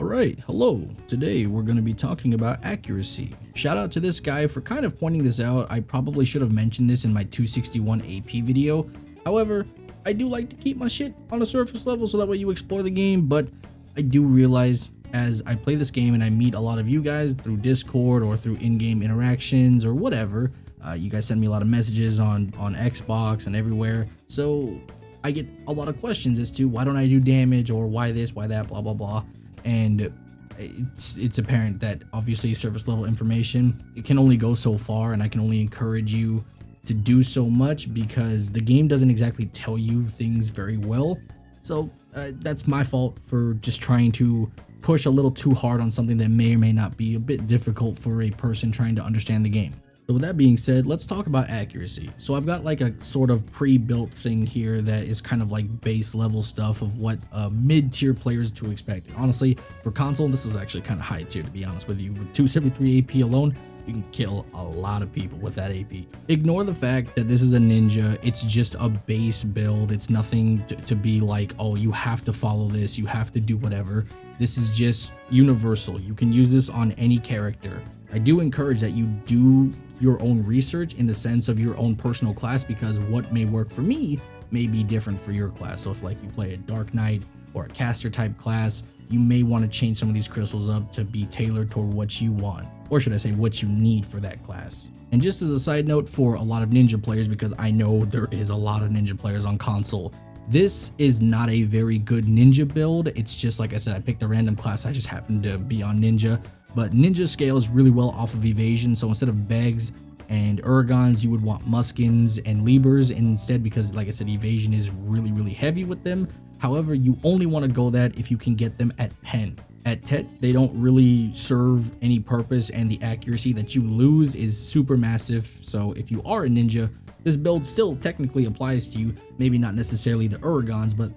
Alright, hello. Today we're going to be talking about accuracy. Shout out to this guy for kind of pointing this out. I probably should have mentioned this in my 261 AP video. However, I do like to keep my shit on a surface level so that way you explore the game, but I do realize as I play this game and I meet a lot of you guys through Discord or through in-game interactions or whatever, you guys send me a lot of messages on Xbox and everywhere, so I get a lot of questions as to why don't I do damage or why this, why that, blah blah blah. And it's apparent that obviously surface level information, it can only go so far, and I can only encourage you to do so much because the game doesn't exactly tell you things very well. So that's my fault for just trying to push a little too hard on something that may or may not be a bit difficult for a person trying to understand the game. So with that being said, let's talk about accuracy. So I've got like a sort of pre-built thing here that is kind of like base level stuff of what mid-tier players to expect. Honestly, for console, this is actually kind of high tier, to be honest with you. With 273 AP alone, you can kill a lot of people with that AP. Ignore the fact that this is a ninja. It's just a base build. It's nothing to be like, oh, you have to follow this, you have to do whatever. This is just universal. You can use this on any character. I do encourage that you do your own research in the sense of your own personal class, because what may work for me may be different for your class. So if like you play a Dark Knight or a caster type class, you may want to change some of these crystals up to be tailored toward what you want, or should I say what you need for that class. And just as a side note for a lot of ninja players, because I know there is a lot of ninja players on console, this is not a very good ninja build. It's just like I said, I picked a random class. I just happened to be on ninja. But ninja scales really well off of evasion, so instead of Begs and Urgons, you would want Muskins and Libers instead, because like I said, evasion is really heavy with them. However, you only want to go that if you can get them at pen. At Tet, they don't really serve any purpose, and the accuracy that you lose is super massive. So if you are a ninja, this build still technically applies to you. Maybe not necessarily the Urgons, but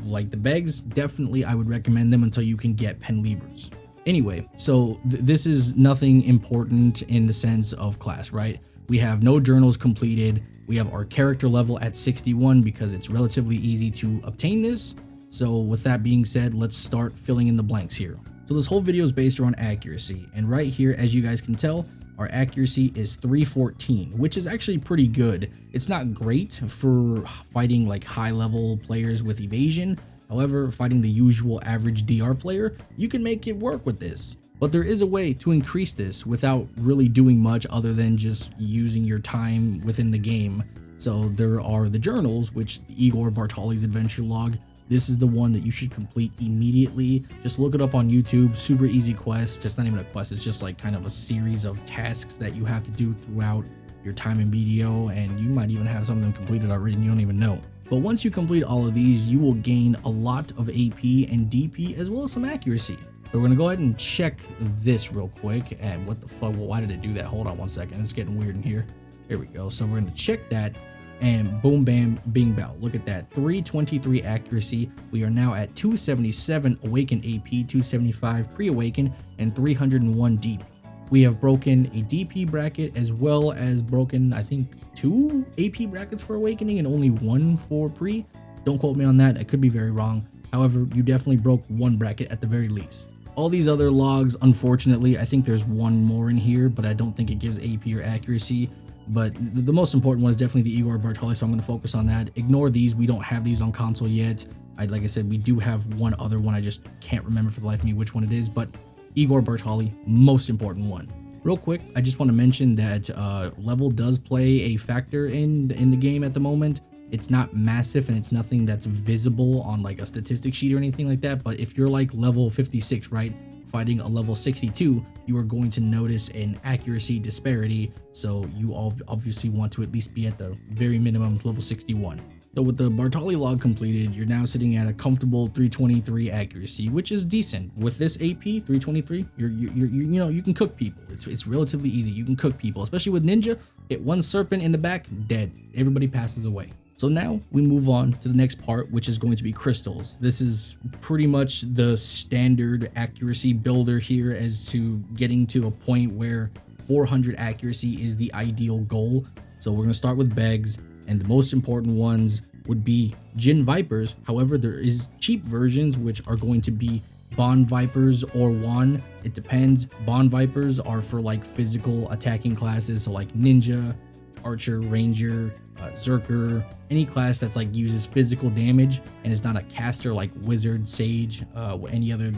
like the Begs, definitely I would recommend them until you can get pen Libers. Anyway, so this is nothing important in the sense of class, right? We have no journals completed. We have our character level at 61 because it's relatively easy to obtain this. So with that being said, let's start filling in the blanks here. So this whole video is based around accuracy, and right here, as you guys can tell, our accuracy is 314, which is actually pretty good. It's not great for fighting like high level players with evasion. However, fighting the usual average DR player, you can make it work with this. But there is a way to increase this without really doing much other than just using your time within the game. So there are the journals, which the Igor Bartoli's adventure log. This is the one that you should complete immediately. Just look it up on YouTube. Super easy quest. It's not even a quest. It's just like kind of a series of tasks that you have to do throughout your time in BDO, and you might even have some of them completed already and you don't even know. But once you complete all of these, you will gain a lot of AP and DP as well as some accuracy. So we're gonna go ahead and check this real quick. And what the fuck? Well, why did it do that? Hold on one second. It's getting weird in here. Here we go. So we're gonna check that, and boom, bam, bing, bow. Look at that. 323 accuracy. We are now at 277 awakened AP, 275 pre-awakened, and 301 DP. We have broken a DP bracket as well as broken, I think, 2 AP brackets for awakening and only 1 for pre. Don't quote me on that. I could be very wrong. However, you definitely broke 1 bracket at the very least. All these other logs, unfortunately, I think there's 1 more in here, but I don't think it gives AP or accuracy. But the most important one is definitely the Igor Bartoli, so I'm going to focus on that. Ignore these. We don't have these on console yet. Like I said, we do have one other one. I just can't remember for the life of me which one it is, but Igor Bartoli, most important one. Real quick, I just want to mention that level does play a factor in the game at the moment. It's not massive, and it's nothing that's visible on like a statistic sheet or anything like that. But if you're like level 56, right, fighting a level 62, you are going to notice an accuracy disparity. So you all obviously want to at least be at the very minimum level 61. So with the Bartoli log completed, you're now sitting at a comfortable 323 accuracy, which is decent. With this AP 323, you can cook people. It's relatively easy. You can cook people, especially with ninja. Hit 1 serpent in the back, dead. Everybody passes away. So now we move on to the next part, which is going to be crystals. This is pretty much the standard accuracy builder here as to getting to a point where 400 accuracy is the ideal goal. So we're going to start with Begs, and the most important ones would be Jin Vipers. However, there is cheap versions which are going to be Bond Vipers or Wand. It depends. Bond Vipers are for like physical attacking classes, so like Ninja, Archer, Ranger, Zerker, any class that's like uses physical damage and is not a caster like Wizard, Sage, any other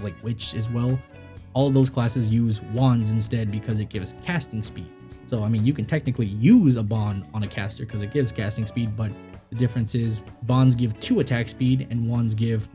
like Witch as well. All of those classes use wands instead because it gives casting speed. So I mean, you can technically use a bond on a caster because it gives casting speed, but the difference is bonds give 2 attack speed and wands give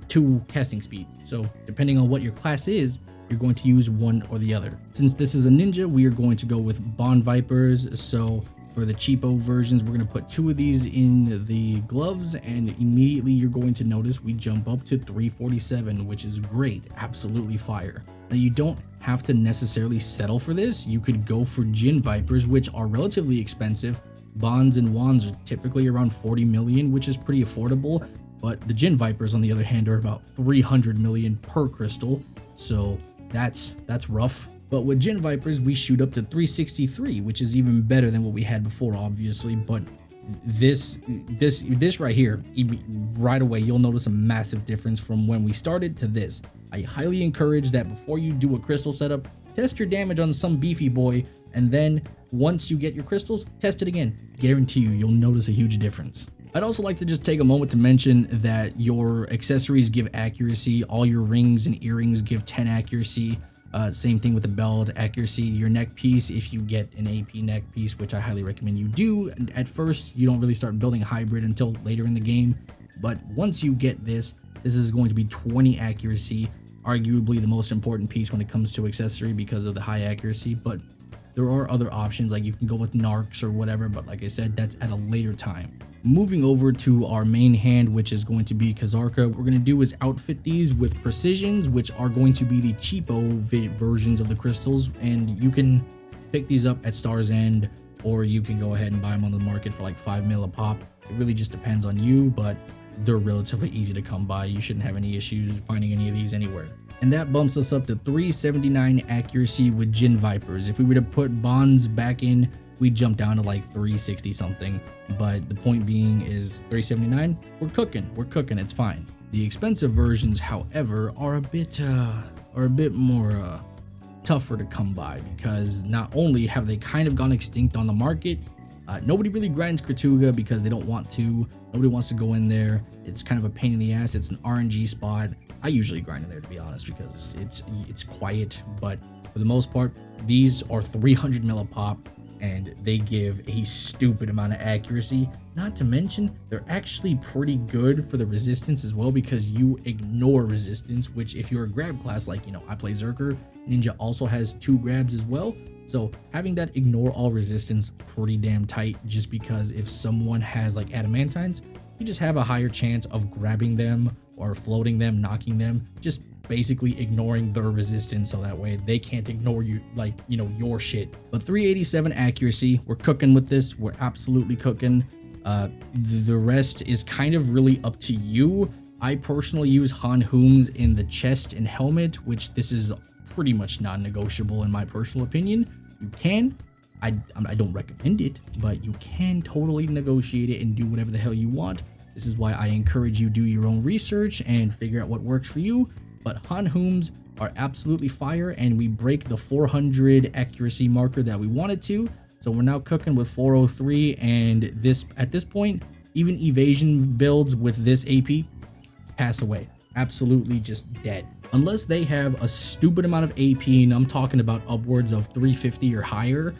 2 casting speed. So depending on what your class is, you're going to use one or the other. Since this is a ninja, we are going to go with Bond Vipers. So for the cheapo versions, we're going to put 2 of these in the gloves, and immediately you're going to notice we jump up to 347, which is great. Absolutely fire. Now you don't have to necessarily settle for this. You could go for Djinn Vipers, which are relatively expensive. Bonds and wands are typically around 40 million, which is pretty affordable. But the Djinn Vipers, on the other hand, are about 300 million per crystal. So that's rough. But with Djinn Vipers, we shoot up to 363, which is even better than what we had before, obviously. But this right here, right away, you'll notice a massive difference from when we started to this. I highly encourage that before you do a crystal setup, test your damage on some beefy boy, and then once you get your crystals, test it again. Guarantee you'll notice a huge difference. I'd also like to just take a moment to mention that your accessories give accuracy. All your rings and earrings give 10 accuracy. Same thing with the belt accuracy. Your neck piece, if you get an AP neck piece, which I highly recommend you do. At first, you don't really start building a hybrid until later in the game. But once you get this is going to be 20 accuracy. Arguably the most important piece when it comes to accessory because of the high accuracy. But there are other options, like you can go with narcs or whatever, but like I said, that's at a later time. Moving over to our main hand, which is going to be Kazarka, what we're going to do is outfit these with precisions, which are going to be the cheapo versions of the crystals, and you can pick these up at Star's End, or you can go ahead and buy them on the market for like 5 mil a pop. It really just depends on you, but they're relatively easy to come by. You shouldn't have any issues finding any of these anywhere. And that bumps us up to 379 accuracy with Djinn Vipers. If we were to put bonds back in, we'd jump down to like 360 something. But the point being is 379, we're cooking, it's fine. The expensive versions, however, are a bit more tougher to come by, because not only have they kind of gone extinct on the market, nobody really grinds Kratuga because they don't want to. Nobody wants to go in there. It's kind of a pain in the ass. It's an RNG spot. I usually grind in there, to be honest, because it's quiet, but for the most part, these are 300 mil a pop, and they give a stupid amount of accuracy. Not to mention, they're actually pretty good for the resistance as well, because you ignore resistance, which if you're a grab class, like, you know, I play Zerker, Ninja also has 2 grabs as well. So having that ignore all resistance pretty damn tight, just because if someone has like adamantines, you just have a higher chance of grabbing them or floating them, knocking them, just basically ignoring their resistance, so that way they can't ignore you, like, you know, your shit. But 387 accuracy, we're cooking with this. We're absolutely cooking. The rest is kind of really up to you. I personally use Han Hooms in the chest and helmet, which this is pretty much non-negotiable in my personal opinion. You can, I don't recommend it, but you can totally negotiate it and do whatever the hell you want. This is why I encourage you do your own research and figure out what works for you. But Han Hooms are absolutely fire, and we break the 400 accuracy marker that we wanted to. So we're now cooking with 403, and this at this point, even evasion builds with this AP pass away. Absolutely just dead. Unless they have a stupid amount of AP, and I'm talking about upwards of 350 or higher,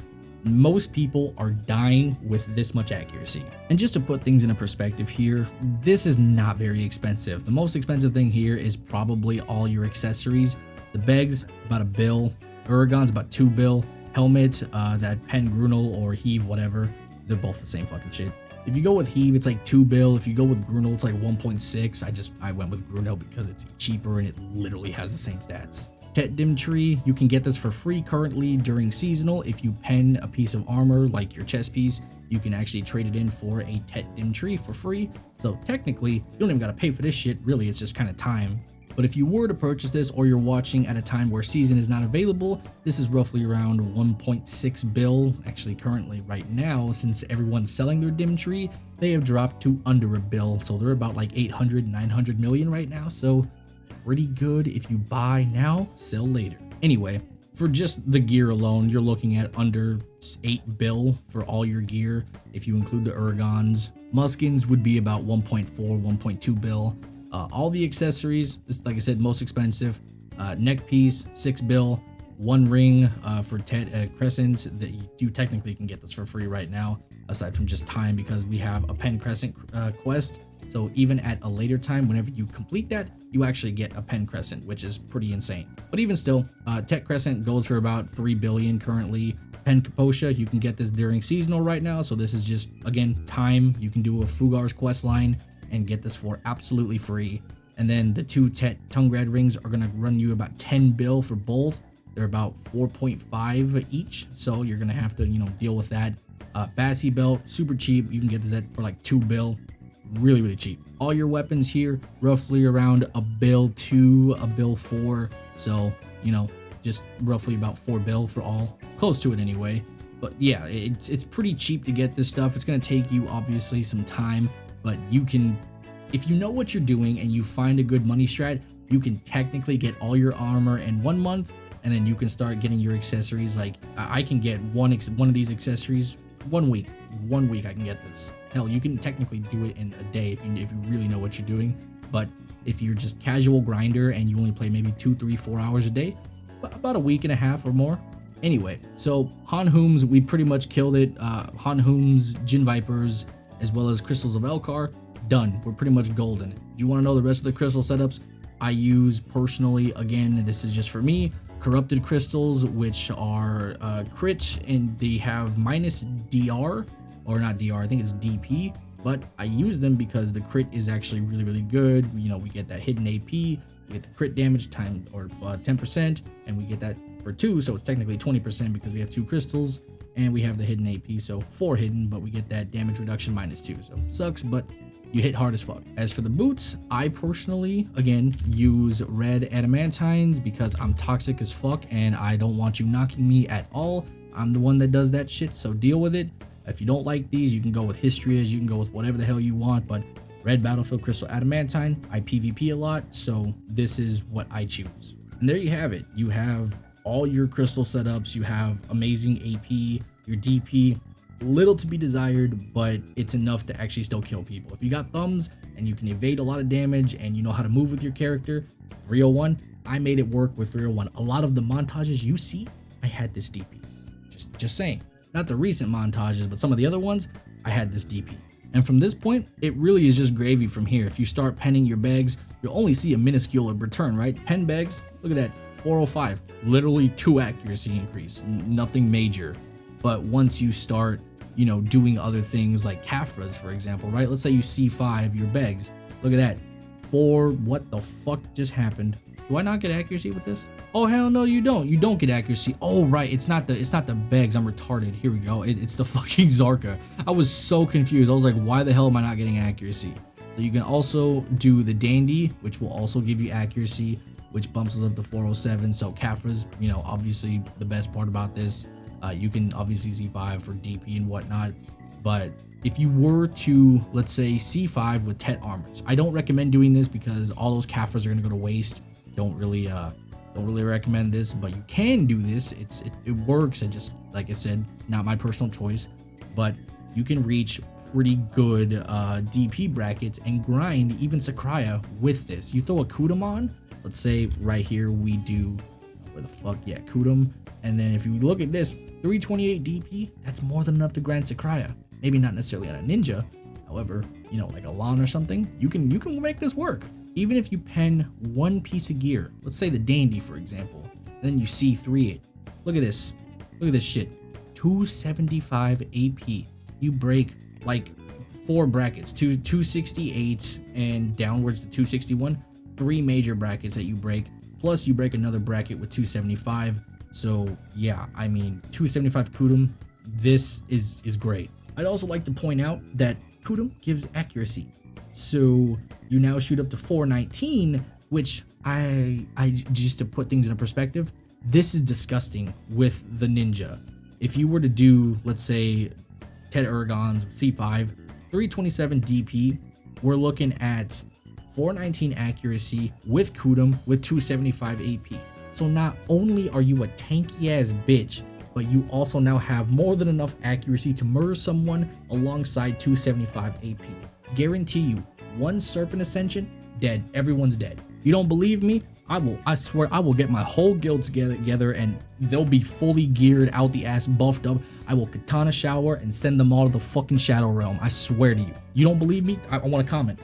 most people are dying with this much accuracy. And just to put things in a perspective here, this is not very expensive. The most expensive thing here is probably all your accessories. The Begs, about $1 bill. Uragon's about $2 bill. Helmet, that Pen Grunel or Heave, whatever, they're both the same fucking shit. If you go with Heave, it's like $2 bill. If you go with Grunel, it's like 1.6. I went with Grunel because it's cheaper and it literally has the same stats. Tet Dim Tree, you can get this for free currently during seasonal. If you pen a piece of armor like your chest piece, you can actually trade it in for a Tet Dim Tree for free. So technically, you don't even gotta pay for this shit. Really, it's just kind of time. But if you were to purchase this, or you're watching at a time where season is not available, this is roughly around 1.6 bill. Actually, currently right now, since everyone's selling their Dim Tree, they have dropped to under $1 bill. So they're about like 800, 900 million right now. So pretty good if you buy now, sell later. Anyway, for just the gear alone, you're looking at under 8 bill for all your gear. If you include the Urgons, Muskins would be about 1.4, 1.2 bill. All the accessories, just like I said, most expensive. Neck piece, 6 bill. One ring for crescents that you technically can get this for free right now, aside from just time, because we have a pen crescent quest. So even at a later time, whenever you complete that, you actually get a pen crescent, which is pretty insane. But even still, tech crescent goes for about 3 billion currently. Pen Kaposha, you can get this during seasonal right now. So this is just, again, time. You can do a Fugar's quest line and get this for absolutely free. And then the 2 Tungrad rings are going to run you about 10 bill for both. They're about 4.5 each. So you're going to have to, deal with that. Bassy belt, super cheap. You can get this for like 2 bill. Really, really cheap. All your weapons here, roughly around a bill 2, a bill 4. So, just roughly about 4 bill for all. Close to it anyway. But yeah, it's pretty cheap to get this stuff. It's going to take you obviously some time, but you can, if you know what you're doing and you find a good money strat, you can technically get all your armor in 1 month, and then you can start getting your accessories. Like I can get one of these accessories 1 week. 1 week I can get this. Hell, you can technically do it in a day if you really know what you're doing. But if you're just casual grinder and you only play maybe 2, 3, 4 hours a day, about a week and a half or more. Anyway, so Hanhooms, we pretty much killed it. Hanhooms, Jin Vipers, as well as Crystals of Elkar, done. We're pretty much golden. Do you want to know the rest of the crystal setups? I use personally, again, this is just for me, Corrupted Crystals, which are crit, and they have minus DR, or not DR, I think it's DP, but I use them because the crit is actually really, really good. We get that hidden AP, we get the crit damage time, or 10%, and we get that for 2, so it's technically 20% because we have 2 crystals, and we have the hidden AP, so 4 hidden, but we get that damage reduction minus 2, so sucks, but you hit hard as fuck. As for the boots, I personally, again, use red adamantines because I'm toxic as fuck and I don't want you knocking me at all. I'm the one that does that shit, so deal with it. If you don't like these, you can go with Histrias, you can go with whatever the hell you want, but red battlefield crystal adamantine, I PvP a lot, so this is what I choose. And there you have it. You have all your crystal setups, you have amazing AP, your DP, little to be desired, but it's enough to actually still kill people. If you got thumbs and you can evade a lot of damage and you know how to move with your character, 301, I made it work with 301. A lot of the montages you see, I had this DP. Just saying. Not the recent montages, but some of the other ones, I had this DP. And from this point, it really is just gravy from here. If you start penning your bags, you'll only see a minuscule return, right? Pen bags, look at that, 405, literally 2 accuracy increase, nothing major. But once you start, doing other things like Kafras, for example, right? Let's say you C5 your bags, look at that, 4, what the fuck just happened? Do I not get accuracy with this? Oh, hell no, you don't get accuracy. Oh, right, it's not the bags, I'm retarded. Here we go, it's the fucking Kazarka. I was so confused. I was like, why the hell am I not getting accuracy? So you can also do the Dandy, which will also give you accuracy, which bumps us up to 407. So Kafras, obviously the best part about this, you can obviously C5 for DP and whatnot, but if you were to, let's say, C5 with Tet armors, I don't recommend doing this because all those Kafras are gonna go to waste. Don't really recommend this, but you can do this. It works. And just like I said, not my personal choice, but you can reach pretty good DP brackets and grind even Sakraya with this. You throw a Kudum on, let's say right here we do, where the fuck, yeah, Kudum, and then if you look at this, 328 DP, that's more than enough to grind Sakraya. Maybe not necessarily on a ninja, however, like a Lon or something, you can make this work. Even if you pen 1 piece of gear, let's say the Dandy, for example, and then you C3 it. Look at this shit, 275 AP. You break like 4 brackets, 268 and downwards to 261, 3 major brackets that you break, plus you break another bracket with 275. So yeah, 275 Kudum, this is great. I'd also like to point out that Kudum gives accuracy. So you now shoot up to 419, which I just to put things in perspective, this is disgusting with the ninja. If you were to do, let's say, Ted Urgon's C5, 327 DP, we're looking at 419 accuracy with Kudum with 275 AP. So not only are you a tanky ass bitch, but you also now have more than enough accuracy to murder someone alongside 275 AP. Guarantee you, one Serpent Ascension, dead. Everyone's dead. You don't believe me? I swear I will get my whole guild together and they'll be fully geared, out the ass, buffed up. I will katana shower and send them all to the fucking Shadow Realm. I swear to you. You don't believe me? I want to comment.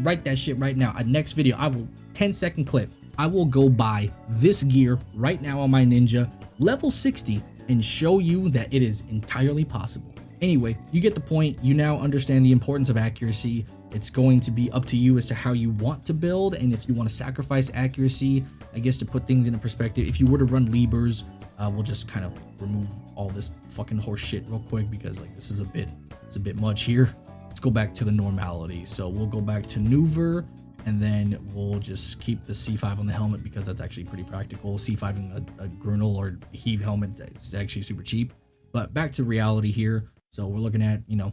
Write that shit right now. Next video, I will 10-second clip. I will go buy this gear right now on my ninja, level 60, and show you that it is entirely possible. Anyway, you get the point. You now understand the importance of accuracy. It's going to be up to you as to how you want to build, and if you want to sacrifice accuracy, I guess to put things into perspective, if you were to run Libers, we'll just kind of remove all this fucking horse shit real quick because like this is it's a bit much here. Let's go back to the normality. So we'll go back to Nuver, and then we'll just keep the C5 on the helmet because that's actually pretty practical. C5 in a Grunel or Heave helmet, it's actually super cheap. But back to reality here. So we're looking at, you know,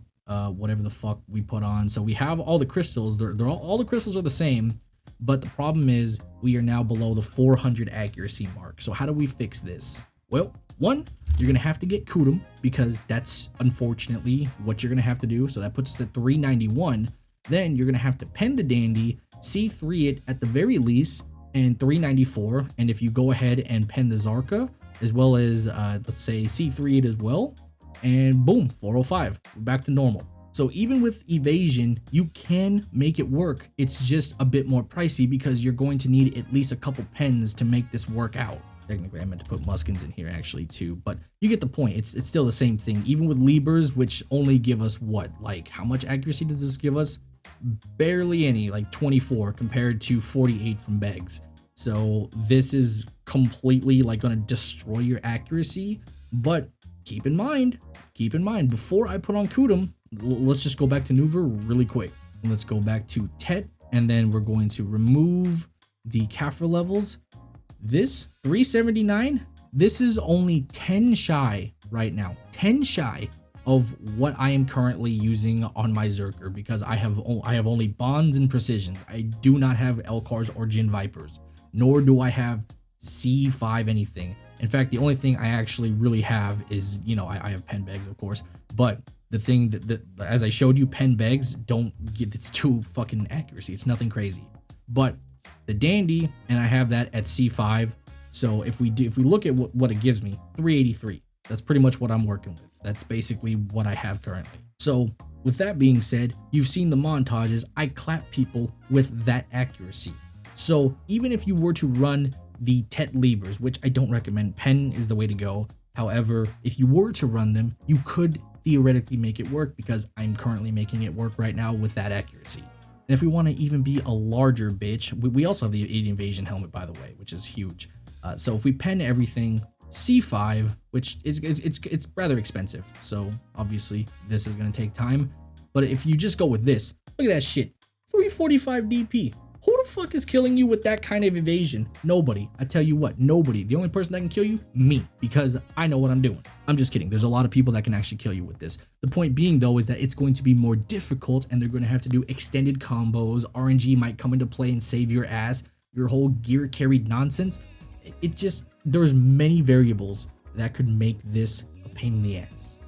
whatever the fuck we put on. So we have all the crystals. They're all the crystals are the same, but the problem is we are now below the 400 accuracy mark. So how do we fix this? Well, one, you're gonna have to get Kudum because that's unfortunately what you're gonna have to do. So that puts us at 391. Then you're gonna have to pen the Dandy, C3 it at the very least, and 394. And if you go ahead and pen the Zarka, as well as let's say C3 it as well, and boom, 405. We're back to normal. So even with evasion, you can make it work. It's just a bit more pricey because you're going to need at least a couple pens to make this work out. Technically, I meant to put Muskins in here actually too, but you get the point. It's still the same thing. Even with Libers, which only give us what? Like, how much accuracy does this give us? Barely any, like 24 compared to 48 from Begs. So this is completely like going to destroy your accuracy, but keep in mind, before I put on Kudum, let's just go back to Nuver really quick. Let's go back to Tet, and then we're going to remove the Kafir levels. This 379, this is only 10 shy right now. 10 shy of what I am currently using on my Zerker because I have only Bonds and Precisions. I do not have Elcars or Jin Vipers, nor do I have C5 anything. In fact, the only thing I actually really have is, you know, I have pen bags, of course, but the thing that as I showed you, pen bags don't get, it's too fucking accuracy. It's nothing crazy. But the Dandy, and I have that at C5. So if we look at what it gives me, 383. That's pretty much what I'm working with. That's basically what I have currently. So with that being said, you've seen the montages. I clap people with that accuracy. So even if you were to run the Tet Libers, which I don't recommend, pen is the way to go. However, if you were to run them, you could theoretically make it work because I'm currently making it work right now with that accuracy. And if we want to even be a larger bitch, we also have the 80 Invasion helmet, by the way, which is huge. So if we pen everything, C5, which is it's rather expensive, so obviously this is going to take time. But if you just go with this, look at that shit, 345 DP. Who the fuck is killing you with that kind of evasion? Nobody. I tell you what, nobody. The only person that can kill you, me, because I know what I'm doing. I'm just kidding. There's a lot of people that can actually kill you with this. The point being, though, is that it's going to be more difficult and they're going to have to do extended combos. RNG might come into play and save your ass. Your whole gear carried nonsense. It just, there's many variables that could make this a pain in the ass.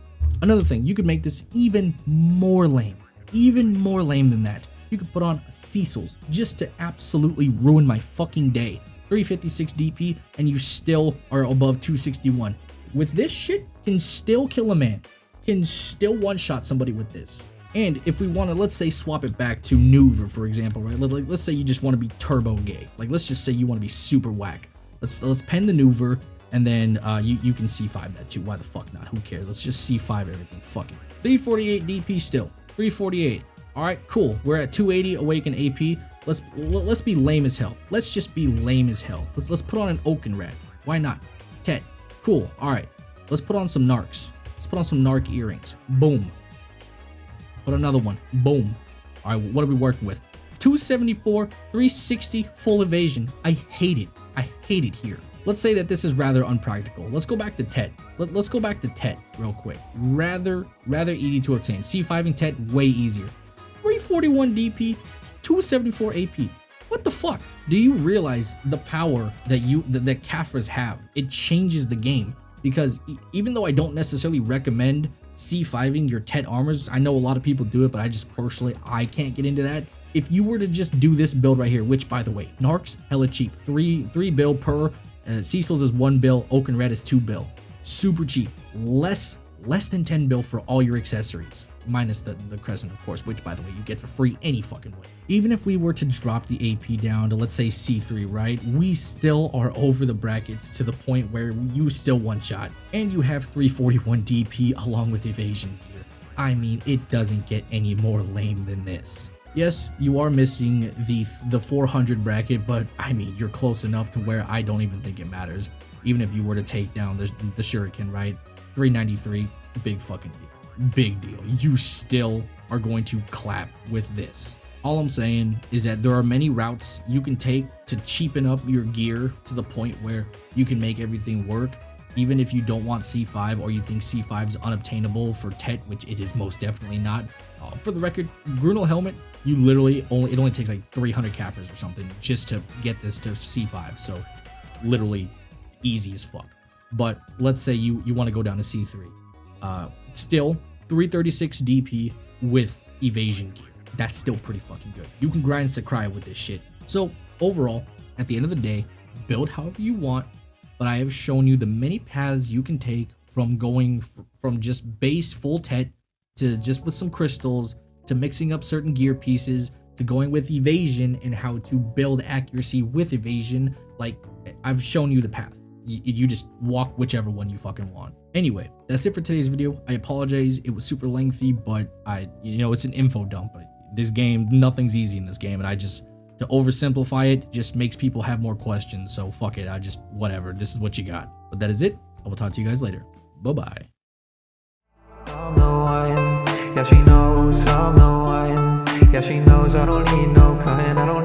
Another thing, you could make this even more lame than that. You could put on Cecil's just to absolutely ruin my fucking day. 356 DP and you still are above 261. With this shit, can still kill a man. Can still one-shot somebody with this. And if we want to, let's say, swap it back to Nuver, for example, right? Let's say you just want to be turbo gay. Like, let's just say you want to be super whack. Let's pen the Nuver, and then you can C5 that too. Why the fuck not? Who cares? Let's just C5 everything. Fuck it. 348 DP still. 348. All right, cool. We're at 280 Awaken AP. Let's be lame as hell. Let's just be lame as hell. Let's put on an Oakenrat. Why not? Tet. Cool. All right. Let's put on some Narcs. Let's put on some Narc earrings. Boom. Put another one. Boom. All right, what are we working with? 274, 360, full evasion. I hate it. I hate it here. Let's say that this is rather unpractical. Let's go back to Tet. Let's go back to Tet real quick. Rather easy to obtain. C5 and Tet, way easier. 341 DP, 274 AP. What the fuck? Do you realize the power that that Caphras have? It changes the game, because even though I don't necessarily recommend C5ing your Tet armors, I know a lot of people do it, but I just personally, I can't get into that. If you were to just do this build right here, which by the way, Narcs, hella cheap, 3 bill per, Cecil's is 1 bill, Oak and Red is 2 bill. Super cheap, less than 10 bill for all your accessories, minus the Crescent, of course, which by the way, you get for free any fucking way. Even if we were to drop the AP down to, let's say, C3, right? We still are over the brackets to the point where you still one shot, and you have 341 DP along with evasion gear. I mean, it doesn't get any more lame than this. Yes, you are missing the 400 bracket, but I mean, you're close enough to where I don't even think it matters. Even if you were to take down the Shuriken, right? 393, big fucking deal. Big deal. You still are going to clap with this. All I'm saying is that there are many routes you can take to cheapen up your gear to the point where you can make everything work. Even if you don't want C5 or you think C5 is unobtainable for Tet, which it is most definitely not. For the record, Grunel Helmet, you literally it only takes like 300 Caphras or something just to get this to C5. So literally easy as fuck. But let's say you want to go down to C3. Still 336 DP with evasion gear. That's still pretty fucking good. You can grind Sakurai with this shit. So overall, at the end of the day, build however you want, but I have shown you the many paths you can take from going from just base full Tet to just with some crystals, to mixing up certain gear pieces, to going with evasion and how to build accuracy with evasion. Like, I've shown you the path. You just walk whichever one you fucking want. Anyway, that's it for today's video. I apologize, it was super lengthy, but it's an info dump. But this game, nothing's easy in this game, and to oversimplify it just makes people have more questions. So fuck it, whatever, this is what you got. But that is it. I will talk to you guys later. Bye-bye. Yeah, she knows I'm the one. Yeah, she knows I don't need no kind. I don't